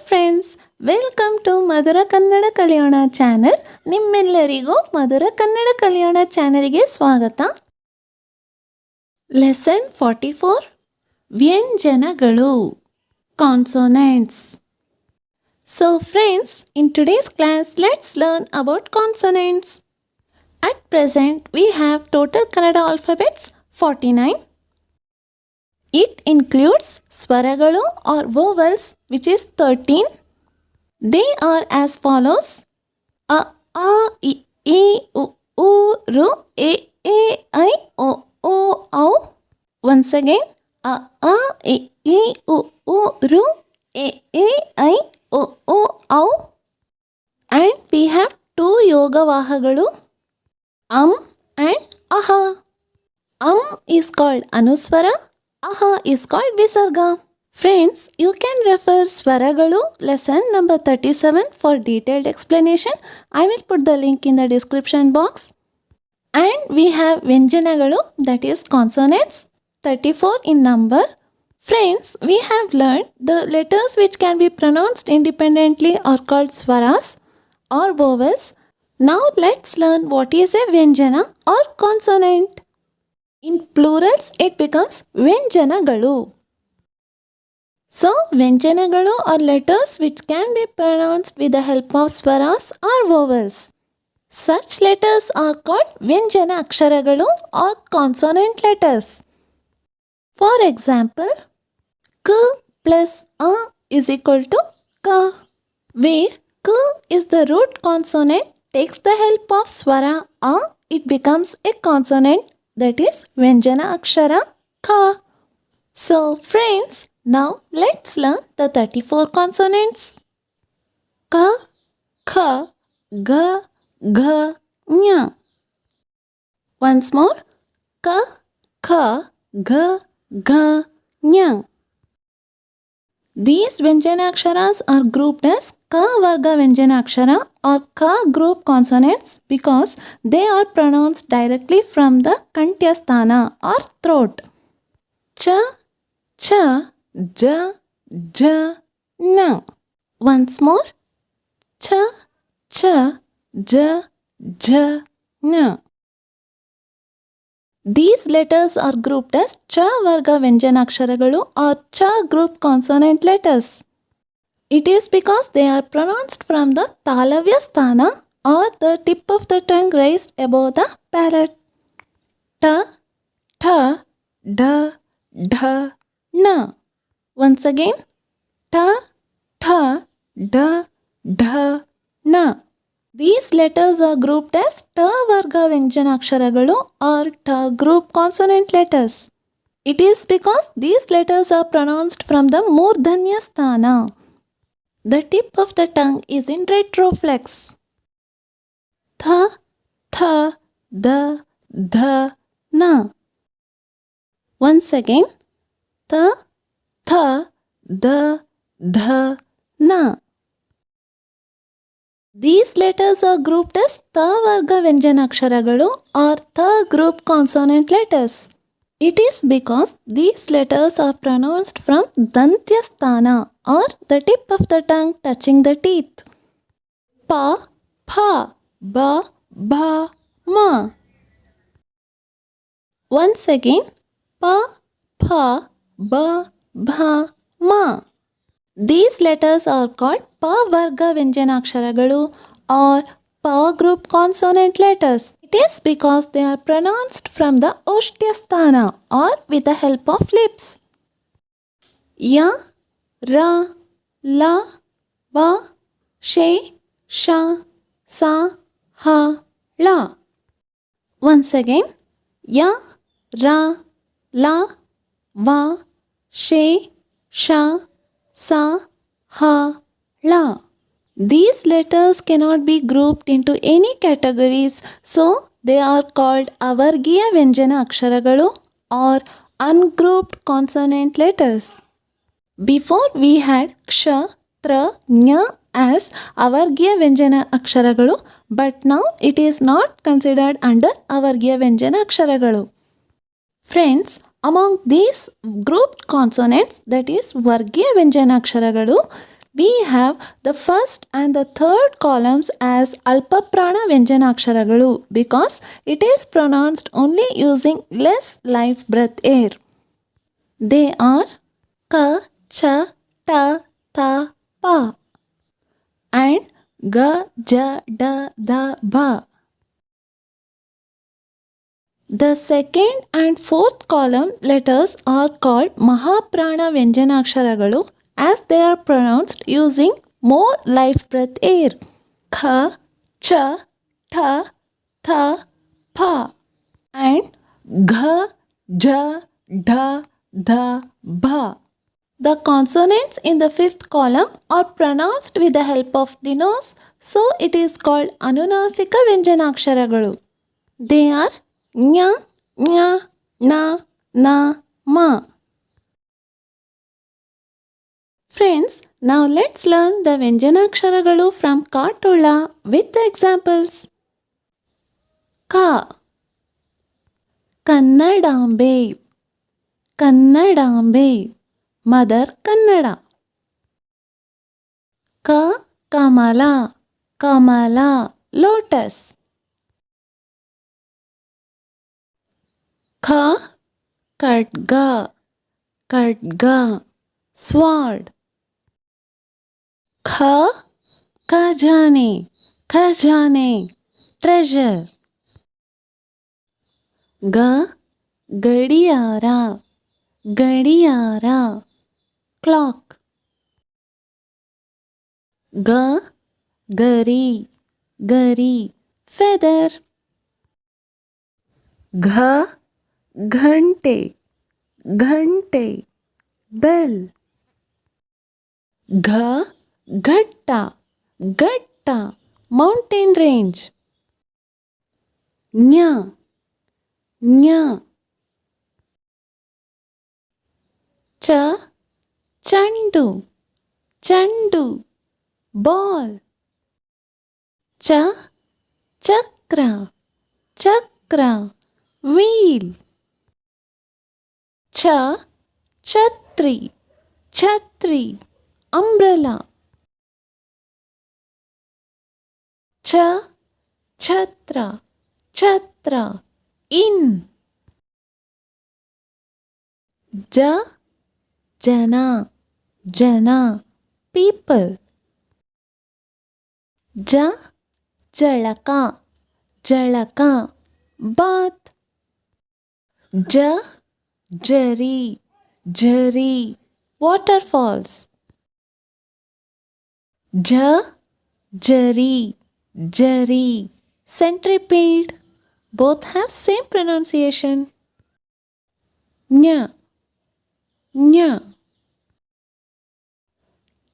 Friends, welcome to ಮಧುರ ಕನ್ನಡ ಕಲಿಯೋಣ channel. ನಿಮ್ಮೆಲ್ಲರಿಗೂ ಮಧುರ ಕನ್ನಡ ಕಲಿಯೋಣ ಚಾನೆಲ್ಗೆ ಸ್ವಾಗತ. ಲೆಸನ್ 44 ವ್ಯಂಜನಗಳು, consonants. So friends, in today's class, let's learn about consonants. At present, we have total Kannada alphabets 49. It includes swaragalu or vowels, which is 13. They are as follows: a, I, e, u, ru, e, I, o, au. Once again, a, I, e, u, ru, e, I, o, au. And we have two yoga vahagalu, and aha. Is called anuswara, aha is called visarga. Friends, you can refer Swaragalu lesson number 37 for detailed explanation. I will put the link in the description box. And we have Vyanjanagalu, that is consonants, 34 in number. Friends, we have learned the letters which can be pronounced independently are called swaras or vowels. Now let's learn what is a Vyanjana or consonant. In plurals, it becomes Vyanjanagalu. So, Vyanjanagalu are letters which can be pronounced with the help of swaras or vowels. Such letters are called Vyanjana Aksharagalu or consonant letters. For example, K plus A is equal to Ka, where K is the root consonant, takes the help of swara A, it becomes a consonant, that is Vyanjana Akshara Ka. So friends, now let's learn the 34 consonants. Ka, Kha, Ga, Gha, Nya. Once more. Ka, Kha, Ga, Gha, Nya. These Vyanjana Aksharas are grouped as Ka Varga Vyanjana Akshara or Ka group consonants because they are pronounced directly from the Kantyasthana or throat. Cha, Cha, Ja, Ja, Na. Once more. Cha, Cha, Ja, Ja, Na. These letters are grouped as Cha Varga Vyanjana Aksharagalu or Cha group consonant letters. It is because they are pronounced from the Talavya Sthana or the tip of the tongue raised above the palate. Ta, Tha, Da, Dha, Na. Once again. Ta, Tha, Da, Dha, Na. These letters are grouped as Ta Varga Vyanjana Aksharagalu or Ta group consonant letters. It is because these letters are pronounced from the Murdhanya Sthana. The tip of the tongue is in retroflex. Tha, Tha, Da, Dha, Na. Once again. Ta, Tha, Da, Dha, Na. These letters are grouped as Ta Varga Vyanjana Aksharagalu or Ta group consonant letters. It is because these letters are pronounced from Dantya Sthana or the tip of the tongue touching the teeth. Pa, Pha, Ba, Bha, Ma. Once again. Pa, Pha, Ba, Bha, Ma. These letters are called Pa Varga Vyanjana Aksharagalu or Pa group consonant letters. It is because they are pronounced from the Oshtya Sthana or with the help of lips. Ya, Ra, La, Va, She, Sha, Sa, Ha, La. Once again. Ya, Ra, La, Va, She, Sha, Sa, Ha, La. These letters cannot be grouped into any categories, so they are called Avargiya Vyanjana Aksharagalu or ungrouped consonant letters. Before we had Ksha, Tra, Nya as Avargiya Vyanjana Aksharagalu, but now it is not considered under Avargiya Vyanjana Aksharagalu. Friends, among these grouped consonants, that is Vargiya Vyanjana Aksharagalu, We have the first and the third columns as Alpaprana Vyanjanaksharaಗಳು because it is pronounced only using less life breath air. They are Ka, Cha, Ta, Tha, Pa and Ga, Ja, Da, Da, Ba. The second and fourth column letters are called Mahaprana Vyanjanaksharaಗಳು as they are pronounced using more life breath air. Kha, Cha, Tha, Tha, Pa and Gha, Ja, Da, Da, Ba. The consonants in the fifth column are pronounced with the help of the nose, so it is called Anunasika Vyanjanaksharaಗಳು. They are Nya, Nya, Na, Na, Ma. Friends, now let's learn the Vyanjanaksharaಗಳು from Ka to La with the examples. Ka. Kannadambe. Kannadambe. Mother Kannada. Ka. Kamala. Kamala. Lotus. Kha. Khadga. Khadga. Sword. Kha. Khajane. Khajane. Treasure. Ga. Gadiyara. Gadiyara. Clock. Ga. Gari. Gari. Feather. Gha. Ghante. Ghante. Bell. Gha. Ghatta. Ghatta. Mountain range. Nya. Nya. Cha. Chandu. Chandu. Ball. Cha. Chakra. Chakra. Wheel. Cha. Chhatri. Chhatri. Umbrella. Cha. Chhatra. Chhatra. In. Ja. Jana. Jana. People. Ja. Jalaka. Jalaka. Bath. Ja. Jari. Jari. Waterfalls. Ja. Jari. Jari. Centipede. Both have same pronunciation. Nya. Nya.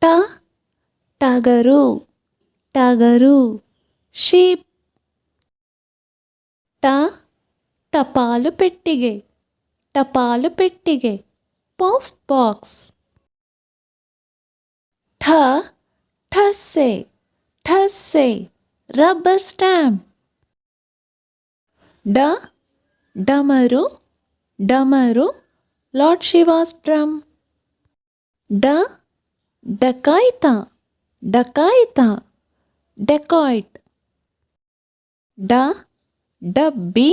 Ta. Tagaru. Tagaru. Sheep. Ta. ಟಪಾಲು ಪೆಟ್ಟಿಗೆ ಟಪಾಲು ಪೆಟ್ಟಿಗೆ post box. ಠ ಠಸ್ಸೆ ಠಸ್ಸೆ rubber stamp. ಡ ಡಮರು ಡಮರು lord Shivas drum. ಡ ಡಕಾಯಿತ ಡಕಾಯಿತ ಡೆಕಾಯ್ಟ್. ಡ ಡಬ್ಬಿ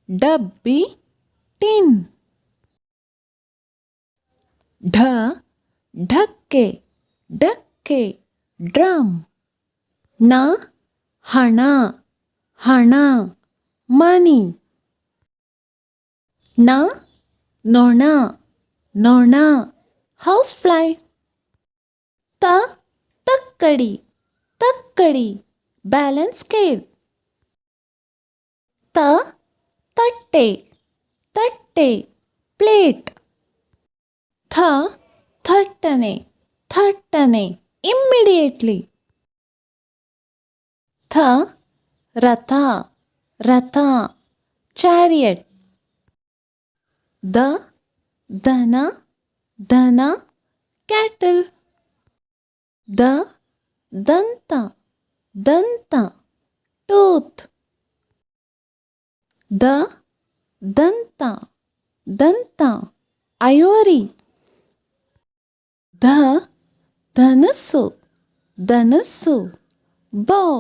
ಡಬ್ಬಿ ಟಿನ್. ಢ ಢಕ್ಕೆ ಢಕ್ಕೆ ಡ್ರಮ್. ನ ಹಣ ಹಣ ಮನಿ. ನ ನೊಣ ನೊಣ ಹೌಸ್ ಫ್ಲೈ. ತ ತಕ್ಕಡಿ ತಕ್ಕಡಿ ಬ್ಯಾಲೆನ್ಸ್ ಸ್ಕೇಲ್. ತ ತಟ್ಟೆ ತಟ್ಟೆ ಪ್ಲೇಟ್. ಥ ಥಟ್ಟನೆ ಥಟ್ಟನೆ ಇಮ್ಮಿಡಿಯೇಟ್ಲಿ. ಥ ರಥ ರಥ ಚಾರಿಯಟ್. ದ ದನ ದನ ಕ್ಯಾಟಲ್. ದ ದಂತ ದಂತ ಟೂತ್. ದ ದಂತ ದಂತ ಐವರಿ. ಧ ಧನಸ್ಸು ಧನಸ್ಸು bow.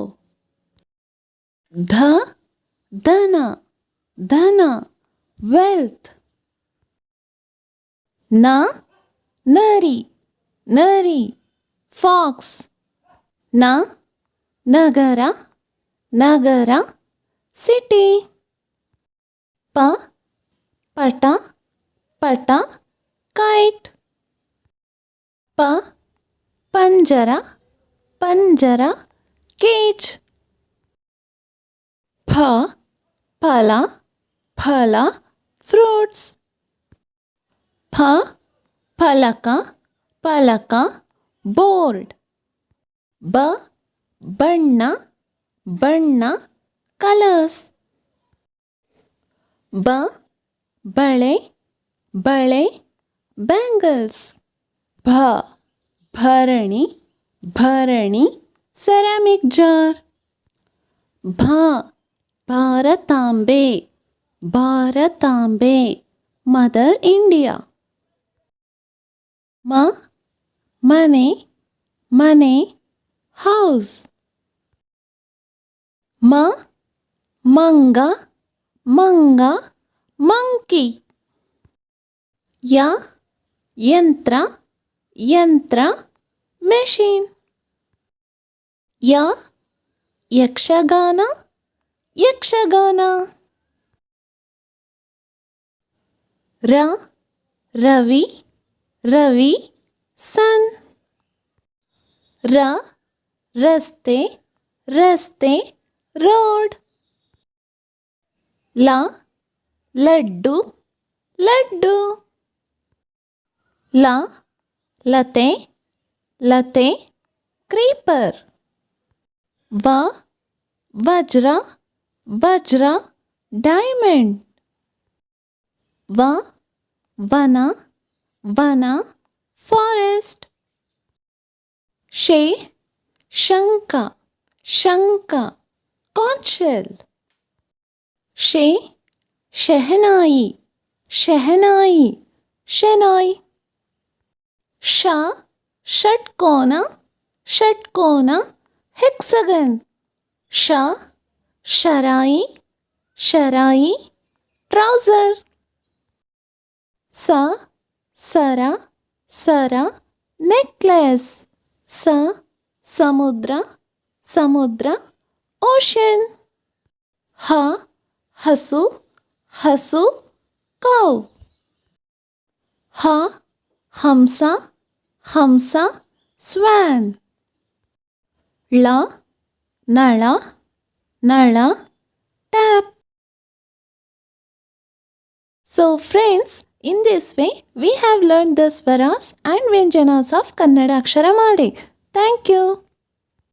ಧನ ಧನ wealth. ನರಿ ನರಿ fox. ನಗರ ನಗರ city. ಪಟ kite. ಪಂಜರ cage. ಫಲ fruits. ಫಲಕ board. ಬಣ್ಣ colors. ಬಳೆ bangles. ಭರಣಿ ceramic jar. ಭಾರತಾಂಬೆ ಮದರ್ ಇಂಡಿಯಾ. ಮನೆ ಹೌಸ್. ಮಂಗ ಮಂಕಿ. ಯಂತ್ರ ಮೆಷಿನ್. ಯಕ್ಷಗಾನ ರವಿ ಸನ್. ರಸ್ತೆ ರೋಡ್. ಲಡ್ಡು ಲತೆ ಕ್ರೀಪರ್. ವಜ್ರ ಡೈಮಂಡ್. ವನ ಫಾರೆಸ್ಟ್. ಶಂಖ conch shell. Shehnai ಷಟ್ಕೋನ hexagon. ಶರಾಯಿ trouser. ಸರ necklace. ಸಮುದ್ರ ocean. ಹಸು cow. ಹಂಸ swan. ನಳ tap. So friends, in this way we have learned the swaras and vyanjanas of Kannada Aksharamale. Thank you.